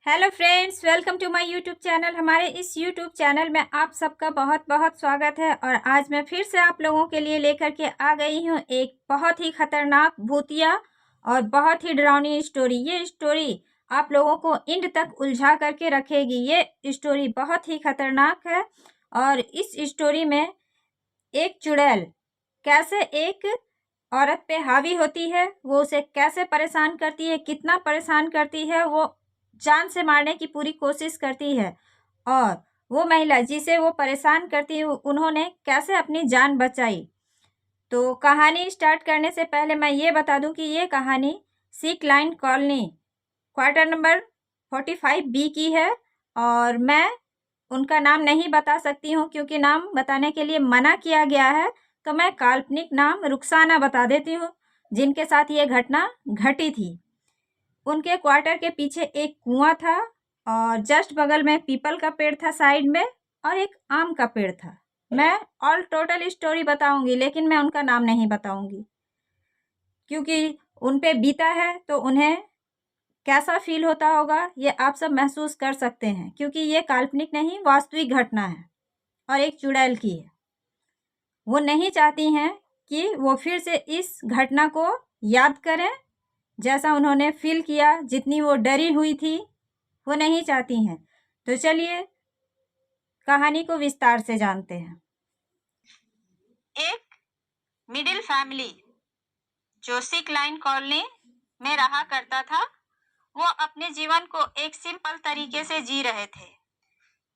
Hello friends, welcome to my YouTube channel. हमारे इस YouTube channel में आप सबका बहुत बहुत स्वागत है। और आज मैं फिर से आप लोगों के लिए लेकर के आ गई हूँ एक बहुत ही खतरनाक भूतिया और बहुत ही डरावनी स्टोरी। ये स्टोरी आप लोगों को एंड तक उलझा करके रखेगी। ये स्टोरी बहुत ही खतरनाक है और इस स्टोरी में एक चुड़ैल कैसे एक औरत पे हावी होती है, वो उसे कैसे परेशान करती है, कितना परेशान करती है, वो जान से मारने की पूरी कोशिश करती है। और वो महिला जिसे वो परेशान करती है उन्होंने कैसे अपनी जान बचाई। तो कहानी स्टार्ट करने से पहले मैं ये बता दूं कि ये कहानी sick line colony quarter number 45B की है। और मैं उनका नाम नहीं बता सकती हूँ क्योंकि नाम बताने के लिए मना किया गया है। तो मैं काल्पनिक नाम रुखसाना बता देती हूँ जिनके साथ ये घटना घटी थी। उनके क्वार्टर के पीछे एक कुआं था और जस्ट बगल में पीपल का पेड़ था साइड में और एक आम का पेड़ था। मैं ऑल टोटल स्टोरी बताऊंगी लेकिन मैं उनका नाम नहीं बताऊंगी क्योंकि उन पे बीता है तो उन्हें कैसा फील होता होगा ये आप सब महसूस कर सकते हैं क्योंकि ये काल्पनिक नहीं वास्तविक घटना है और एक चुड़ैल की है। वो नहीं चाहती हैं कि वो फिर से इस घटना को याद करें जैसा उन्होंने फील किया, जितनी वो डरी हुई थी वो नहीं चाहती हैं। तो चलिए कहानी को विस्तार से जानते हैं। एक मिडिल फैमिली जो सिक लाइन कॉलोनी में रहा करता था, वो अपने जीवन को एक सिंपल तरीके से जी रहे थे।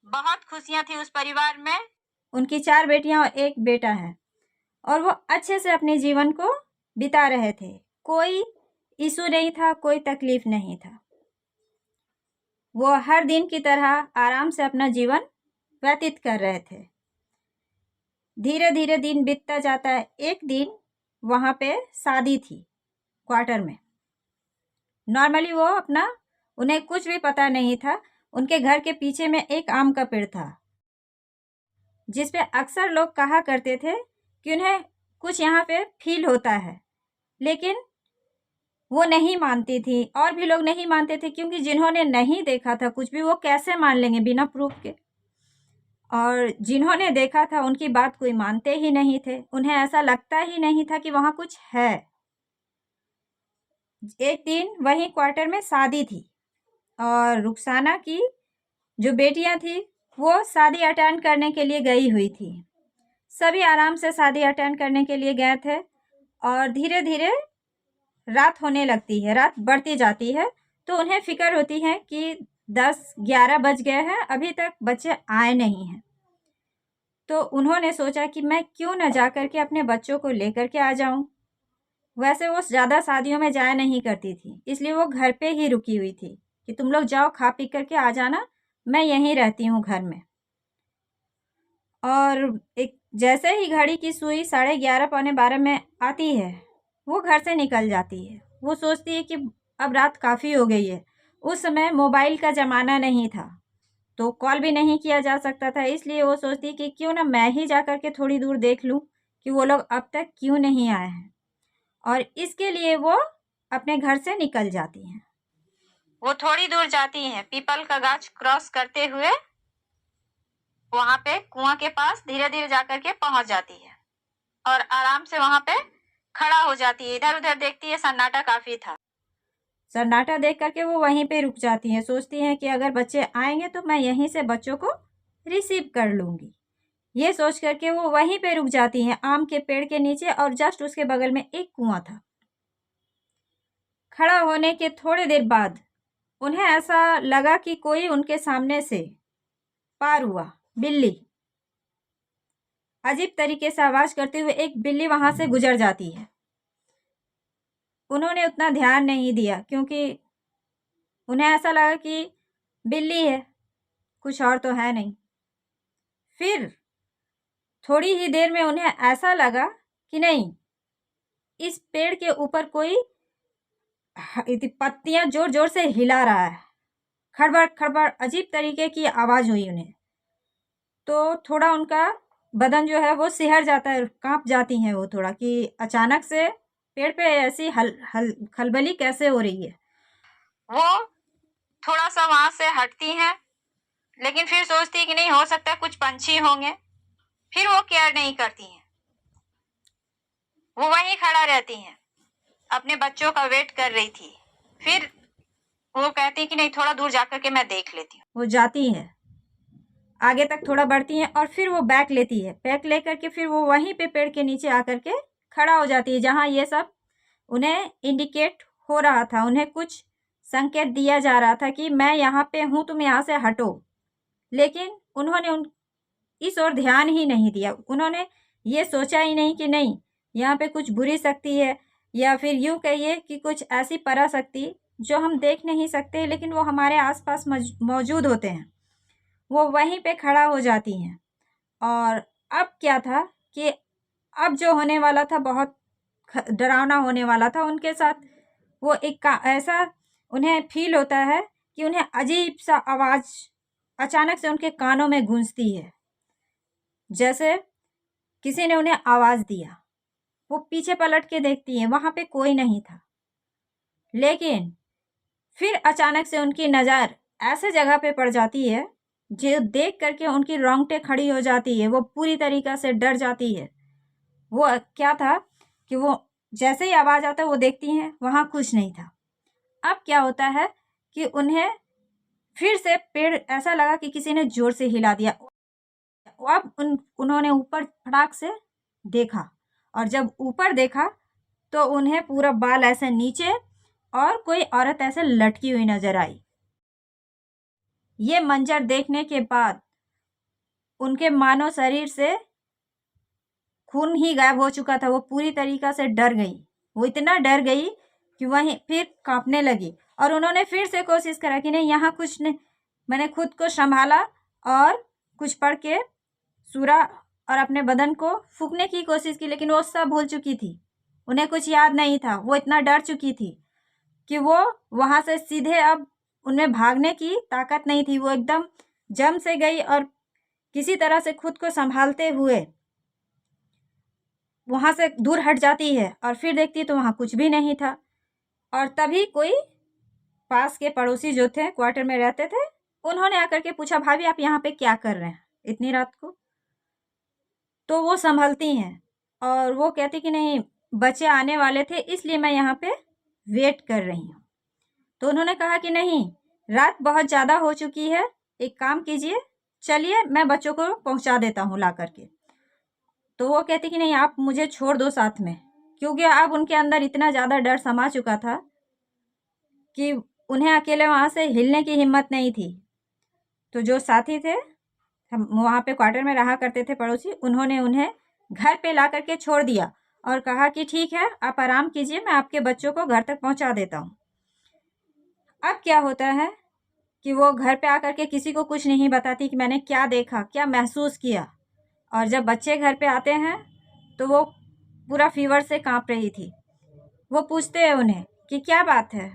बहुत खुशियां थी उस परिवार में। उनकी 4 बेटियां और एक बेटा है और वो अच्छे से अपने जीवन को बिता रहे थे। कोई इशू नहीं था, कोई तकलीफ नहीं था। वो हर दिन की तरह आराम से अपना जीवन व्यतीत कर रहे थे। धीरे धीरे दिन बीतता जाता है। एक दिन वहाँ पे शादी थी क्वार्टर में। नॉर्मली वो अपना, उन्हें कुछ भी पता नहीं था। उनके घर के पीछे में एक आम का पेड़ था जिस पे अक्सर लोग कहा करते थे कि उन्हें कुछ यहाँ पे फील होता है, लेकिन वो नहीं मानती थी और भी लोग नहीं मानते थे क्योंकि जिन्होंने नहीं देखा था कुछ भी वो कैसे मान लेंगे बिना प्रूफ के। और जिन्होंने देखा था उनकी बात कोई मानते ही नहीं थे। उन्हें ऐसा लगता ही नहीं था कि वहाँ कुछ है। एक दिन वहीं क्वार्टर में शादी थी और रुखसाना की जो बेटियां थी वो शादी अटेंड करने के लिए गई हुई थी। सभी आराम से शादी अटेंड करने के लिए गए थे और धीरे धीरे रात होने लगती है, रात बढ़ती जाती है। तो उन्हें फिक्र होती है कि 10-11 बज गए हैं, अभी तक बच्चे आए नहीं हैं। तो उन्होंने सोचा कि मैं क्यों न जा कर के अपने बच्चों को लेकर के आ जाऊं। वैसे वो ज़्यादा शादियों में जाया नहीं करती थी, इसलिए वो घर पे ही रुकी हुई थी कि तुम लोग जाओ खा पी करके आ जाना, मैं यहीं रहती हूँ घर में। और एक जैसे ही घड़ी की सुई 11:30 पौने 12 में आती है वो घर से निकल जाती है। वो सोचती है कि अब रात काफ़ी हो गई है। उस समय मोबाइल का ज़माना नहीं था तो कॉल भी नहीं किया जा सकता था, इसलिए वो सोचती है कि क्यों ना मैं ही जा कर के थोड़ी दूर देख लूँ कि वो लोग अब तक क्यों नहीं आए हैं। और इसके लिए वो अपने घर से निकल जाती हैं। वो थोड़ी दूर जाती हैं, पीपल का गाछ क्रॉस करते हुए वहां पे कुआं के पास धीरे धीरे जाकर के पहुंच जाती है और आराम से वहां पे खड़ा हो जाती है। इधर उधर देखती है, सन्नाटा काफी था। सन्नाटा देख करके वो वहीं पे रुक जाती हैं। सोचती हैं कि अगर बच्चे आएंगे तो मैं यहीं से बच्चों को रिसीव कर लूंगी। ये सोच करके वो वहीं पे रुक जाती हैं आम के पेड़ के नीचे और जस्ट उसके बगल में एक कुआं था। खड़ा होने के थोड़ी देर बाद उन्हें ऐसा लगा कि कोई उनके सामने से पार हुआ। बिल्ली अजीब तरीके से आवाज करते हुए एक बिल्ली वहां से गुजर जाती है। उन्होंने उतना ध्यान नहीं दिया क्योंकि उन्हें ऐसा लगा कि बिल्ली है, कुछ और तो है नहीं। फिर थोड़ी ही देर में उन्हें ऐसा लगा कि नहीं, इस पेड़ के ऊपर कोई पत्तियां जोर जोर से हिला रहा है। खड़बड़ खड़बड़ अजीब तरीके की आवाज हुई उन्हें। तो थोड़ा उनका बदन जो है वो सिहर जाता है, कांप जाती हैं वो थोड़ा कि अचानक से पेड़ पे ऐसी खलबली कैसे हो रही है। वो थोड़ा सा थोड़ा वहां से हटती हैं, लेकिन फिर सोचती है कि नहीं, हो सकता है कुछ पंछी होंगे, फिर वो केयर नहीं करती हैं, वो वहीं खड़ा रहती हैं, अपने बच्चों का वेट कर रही थी। फिर वो कहती है कि नहीं, थोड़ा दूर जाकर के मैं देख लेती हूँ। वो जाती है, आगे तक थोड़ा बढ़ती हैं और फिर वो बैक लेती है। बैक लेकर के फिर वो वहीं पे पेड़ के नीचे आकर के खड़ा हो जाती है, जहाँ ये सब उन्हें इंडिकेट हो रहा था, उन्हें कुछ संकेत दिया जा रहा था कि मैं यहाँ पे हूँ, तुम यहाँ से हटो। लेकिन उन्होंने इस ओर ध्यान ही नहीं दिया। उन्होंने ये सोचा ही नहीं कि नहीं, यहाँ पे कुछ बुरी शक्ति है, या फिर यूँ कहिए कि कुछ ऐसी पराशक्ति जो हम देख नहीं सकते लेकिन वो हमारे आसपास मौजूद होते हैं, वो वहीं पे खड़ा हो जाती हैं। और अब क्या था कि अब जो होने वाला था बहुत डरावना होने वाला था उनके साथ। वो एक ऐसा उन्हें फील होता है कि उन्हें अजीब सा आवाज़ अचानक से उनके कानों में गूंजती है, जैसे किसी ने उन्हें आवाज़ दिया। वो पीछे पलट के देखती हैं, वहाँ पे कोई नहीं था। लेकिन फिर अचानक से उनकी नज़र ऐसे जगह पे पड़ जाती है जो देख करके उनकी रोंगटे खड़ी हो जाती है, वो पूरी तरीक़ा से डर जाती है। वो क्या था कि वो जैसे ही आवाज़ आता है वो देखती हैं, वहाँ कुछ नहीं था। अब क्या होता है कि उन्हें फिर से पेड़ ऐसा लगा कि किसी ने ज़ोर से हिला दिया। अब उन्होंने ऊपर फटाक से देखा, और जब ऊपर देखा तो उन्हें पूरा बाल ऐसे नीचे और कोई औरत ऐसे लटकी हुई नजर आई। ये मंजर देखने के बाद उनके मानो शरीर से खून ही गायब हो चुका था। वो पूरी तरीक़ा से डर गई, वो इतना डर गई कि वहीं फिर कांपने लगी। और उन्होंने फिर से कोशिश करा कि नहीं, यहाँ कुछ नहीं। मैंने खुद को संभाला और कुछ पढ़ के सूरा और अपने बदन को फूंकने की कोशिश की, लेकिन वो सब भूल चुकी थी, उन्हें कुछ याद नहीं था। वो इतना डर चुकी थी कि वो वहाँ से सीधे, अब उनमें भागने की ताकत नहीं थी। वो एकदम जम से गई और किसी तरह से खुद को संभालते हुए वहाँ से दूर हट जाती है, और फिर देखती है तो वहाँ कुछ भी नहीं था। और तभी कोई पास के पड़ोसी जो थे, क्वार्टर में रहते थे, उन्होंने आकर के पूछा, भाभी आप यहाँ पे क्या कर रहे हैं इतनी रात को? तो वो संभलती हैं और वो कहती कि नहीं, बच्चे आने वाले थे इसलिए मैं यहाँ पे वेट कर रही हूँ। तो उन्होंने कहा कि नहीं, रात बहुत ज़्यादा हो चुकी है, एक काम कीजिए, चलिए मैं बच्चों को पहुँचा देता हूँ ला करके। तो वो कहती कि नहीं, आप मुझे छोड़ दो साथ में, क्योंकि अब उनके अंदर इतना ज़्यादा डर समा चुका था कि उन्हें अकेले वहाँ से हिलने की हिम्मत नहीं थी। तो जो साथी थे, हम वहाँ पे क्वार्टर में रहा करते थे पड़ोसी, उन्होंने उन्हें घर पे ला करके छोड़ दिया और कहा कि ठीक है, आप आराम कीजिए, मैं आपके बच्चों को घर तक पहुँचा देता हूँ। अब क्या होता है कि वो घर पे आकर के किसी को कुछ नहीं बताती कि मैंने क्या देखा, क्या महसूस किया। और जब बच्चे घर पे आते हैं तो वो पूरा फीवर से काँप रही थी। वो पूछते हैं उन्हें कि क्या बात है,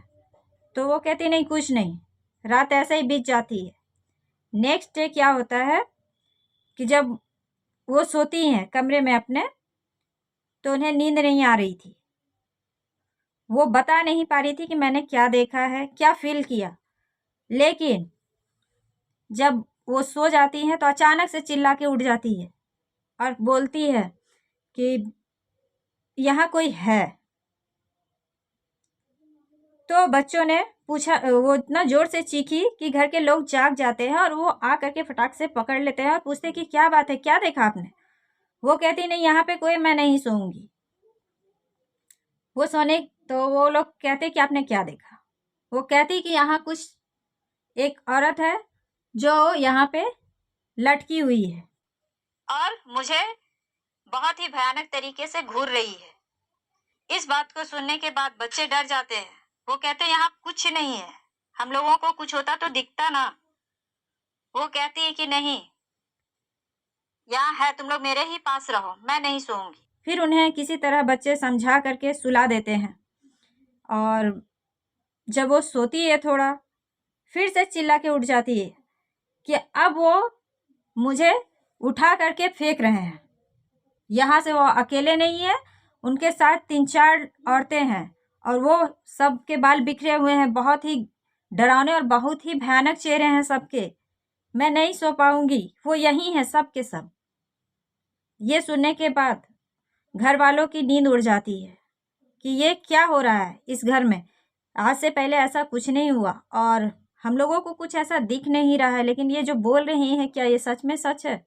तो वो कहती नहीं, कुछ नहीं, रात ऐसे ही बीत जाती है। नेक्स्ट डे क्या होता है कि जब वो सोती हैं कमरे में अपने, तो उन्हें नींद नहीं आ रही थी। वो बता नहीं पा रही थी कि मैंने क्या देखा है, क्या फील किया। लेकिन जब वो सो जाती हैं तो अचानक से चिल्ला के उठ जाती है और बोलती है कि यहाँ कोई है। तो बच्चों ने पूछा, वो इतना ज़ोर से चीखी कि घर के लोग जाग जाते हैं और वो आ करके फटाक से पकड़ लेते हैं और पूछते हैं कि क्या बात है, क्या देखा आपने? वो कहती नहीं, यहाँ पे कोई, मैं नहीं सोऊंगी। वो सोने, तो वो लोग कहते कि आपने क्या देखा? वो कहती कि यहाँ कुछ एक औरत है जो यहाँ पे लटकी हुई है और मुझे बहुत ही भयानक तरीके से घूर रही है। इस बात को सुनने के बाद बच्चे डर जाते हैं। वो कहते हैं यहाँ कुछ नहीं है, हम लोगों को कुछ होता तो दिखता ना। वो कहती है कि नहीं, यहाँ है, तुम लोग मेरे ही पास रहो, मैं नहीं सोऊंगी। फिर उन्हें किसी तरह बच्चे समझा करके सुला देते हैं, और जब वो सोती है थोड़ा, फिर से चिल्ला के उठ जाती है कि अब वो मुझे उठा करके फेंक रहे हैं। यहाँ से वो अकेले नहीं है, उनके साथ 3-4 औरतें हैं और वो सब के बाल बिखरे हुए हैं, बहुत ही डरावने और बहुत ही भयानक चेहरे हैं सबके। मैं नहीं सो पाऊंगी, वो यही हैं सब के सब। ये सुनने के बाद घर वालों की नींद उड़ जाती है कि ये क्या हो रहा है इस घर में। आज से पहले ऐसा कुछ नहीं हुआ और हम लोगों को कुछ ऐसा दिख नहीं रहा है, लेकिन ये जो बोल रही हैं क्या ये सच में सच है?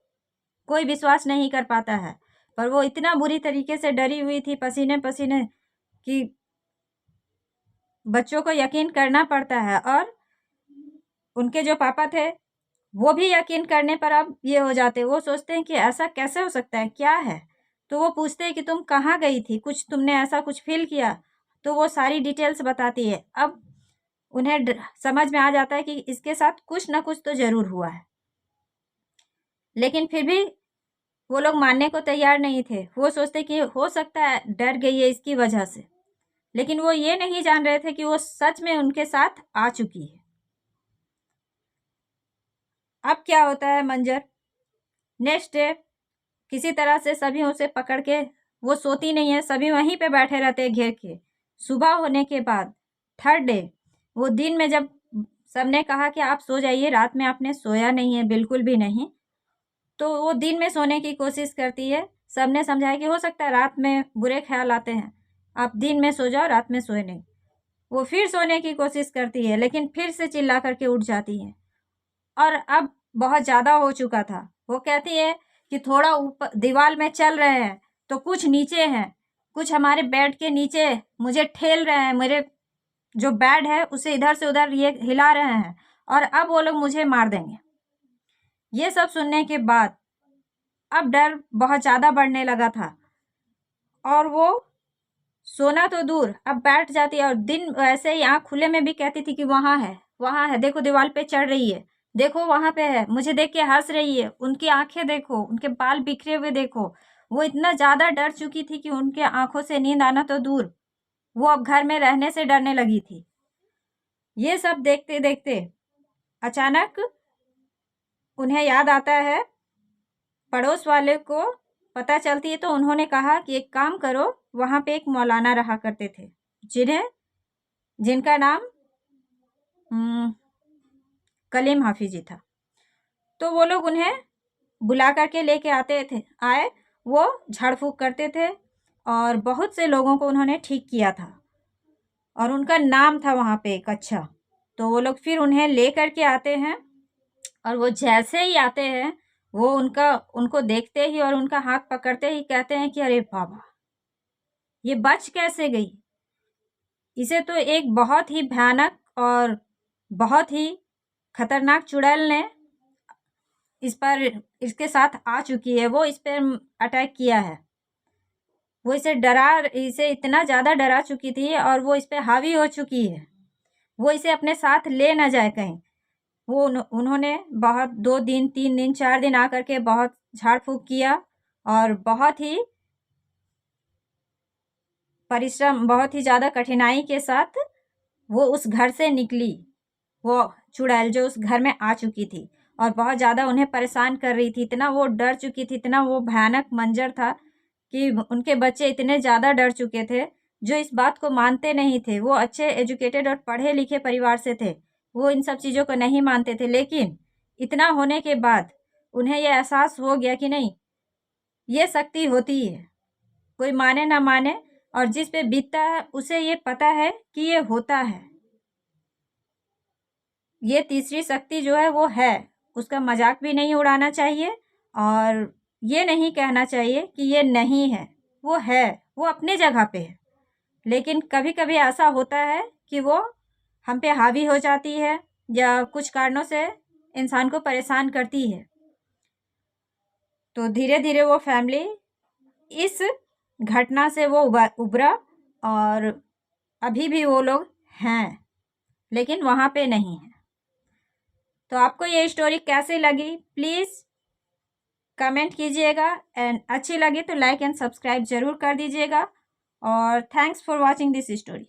कोई विश्वास नहीं कर पाता है। पर वो इतना बुरी तरीके से डरी हुई थी, पसीने पसीने, कि बच्चों को यकीन करना पड़ता है। और उनके जो पापा थे वो भी यकीन करने पर अब ये हो जाते, वो सोचते हैं कि ऐसा कैसे हो सकता है, क्या है? तो वो पूछते हैं कि तुम कहाँ गई थी, कुछ तुमने ऐसा कुछ फील किया? तो वो सारी डिटेल्स बताती है। अब उन्हें समझ में आ जाता है कि इसके साथ कुछ ना कुछ तो ज़रूर हुआ है, लेकिन फिर भी वो लोग मानने को तैयार नहीं थे। वो सोचते कि हो सकता है डर गई है इसकी वजह से, लेकिन वो ये नहीं जान रहे थे कि वो सच में उनके साथ आ चुकी है। अब क्या होता है मंजर, नेक्स्ट डे किसी तरह से सभी उसे पकड़ के, वो सोती नहीं है, सभी वहीं पे बैठे रहते हैं घेर के। सुबह होने के बाद थर्ड डे, वो दिन में जब सबने कहा कि आप सो जाइए, रात में आपने सोया नहीं है बिल्कुल भी नहीं, तो वो दिन में सोने की कोशिश करती है। सबने समझाया कि हो सकता है रात में बुरे ख्याल आते हैं, आप दिन में सो जाओ, रात में सोए नहीं। वो फिर सोने की कोशिश करती है, लेकिन फिर से चिल्ला करके उठ जाती है। और अब बहुत ज़्यादा हो चुका था। वो कहती है कि थोड़ा ऊपर दीवार में चल रहे हैं तो कुछ नीचे हैं, कुछ हमारे बेड के नीचे मुझे ठेल रहे हैं, मेरे जो बेड है उसे इधर से उधर ये हिला रहे हैं, और अब वो लोग मुझे मार देंगे। ये सब सुनने के बाद अब डर बहुत ज़्यादा बढ़ने लगा था, और वो सोना तो दूर, अब बैठ जाती है और दिन वैसे ही आँख खुले में भी कहती थी कि वहाँ है, देखो दीवार पे चढ़ रही है, देखो वहाँ पे है, मुझे देख के हंस रही है, उनकी आंखें देखो, उनके बाल बिखरे हुए देखो। वो इतना ज़्यादा डर चुकी थी कि उनके आंखों से नींद आना तो दूर, वो अब घर में रहने से डरने लगी थी। ये सब देखते देखते अचानक उन्हें याद आता है, पड़ोस वाले को पता चलती है, तो उन्होंने कहा कि एक काम करो, वहाँ पे एक मौलाना रहा करते थे जिनका नाम कलीम हाफिजी था। तो वो लोग उन्हें बुला करके लेके आए। वो झाड़ फूँक करते थे और बहुत से लोगों को उन्होंने ठीक किया था, और उनका नाम था वहाँ पे एक अच्छा। तो वो लोग फिर उन्हें ले करके आते हैं, और वो जैसे ही आते हैं वो उनको देखते ही और उनका हाथ पकड़ते ही कहते हैं कि अरे बाबा, ये बच कैसे गई? इसे तो एक बहुत ही भयानक और बहुत ही खतरनाक चुड़ैल ने इसके साथ आ चुकी है, वो इस पर अटैक किया है। वो इसे इतना ज़्यादा डरा चुकी थी और वो इस पे हावी हो चुकी है, वो इसे अपने साथ ले ना जाए कहीं। उन्होंने बहुत 2 दिन 3 दिन 4 दिन आकर के बहुत झाड़ फूँक किया, और बहुत ही परिश्रम, बहुत ही ज़्यादा कठिनाई के साथ वो उस घर से निकली, वो चुड़ैल जो उस घर में आ चुकी थी और बहुत ज़्यादा उन्हें परेशान कर रही थी। इतना वो डर चुकी थी, इतना वो भयानक मंजर था कि उनके बच्चे इतने ज़्यादा डर चुके थे, जो इस बात को मानते नहीं थे। वो अच्छे एजुकेटेड और पढ़े लिखे परिवार से थे, वो इन सब चीज़ों को नहीं मानते थे, लेकिन इतना होने के बाद उन्हें यह एहसास हो गया कि नहीं, ये शक्ति होती है, कोई माने ना माने, और जिस पे बीतता है उसे ये पता है कि ये होता है। ये तीसरी शक्ति जो है वो है, उसका मजाक भी नहीं उड़ाना चाहिए, और ये नहीं कहना चाहिए कि ये नहीं है, वो है, वो अपने जगह पे है। लेकिन कभी कभी ऐसा होता है कि वो हम पे हावी हो जाती है या कुछ कारणों से इंसान को परेशान करती है। तो धीरे धीरे वो फैमिली इस घटना से वो उबरा, और अभी भी वो लोग हैं, लेकिन वहाँ पे नहीं है। तो आपको ये स्टोरी कैसी लगी प्लीज़ कमेंट कीजिएगा, एंड अच्छी लगी तो लाइक एंड सब्सक्राइब ज़रूर कर दीजिएगा, और thanks for watching this story.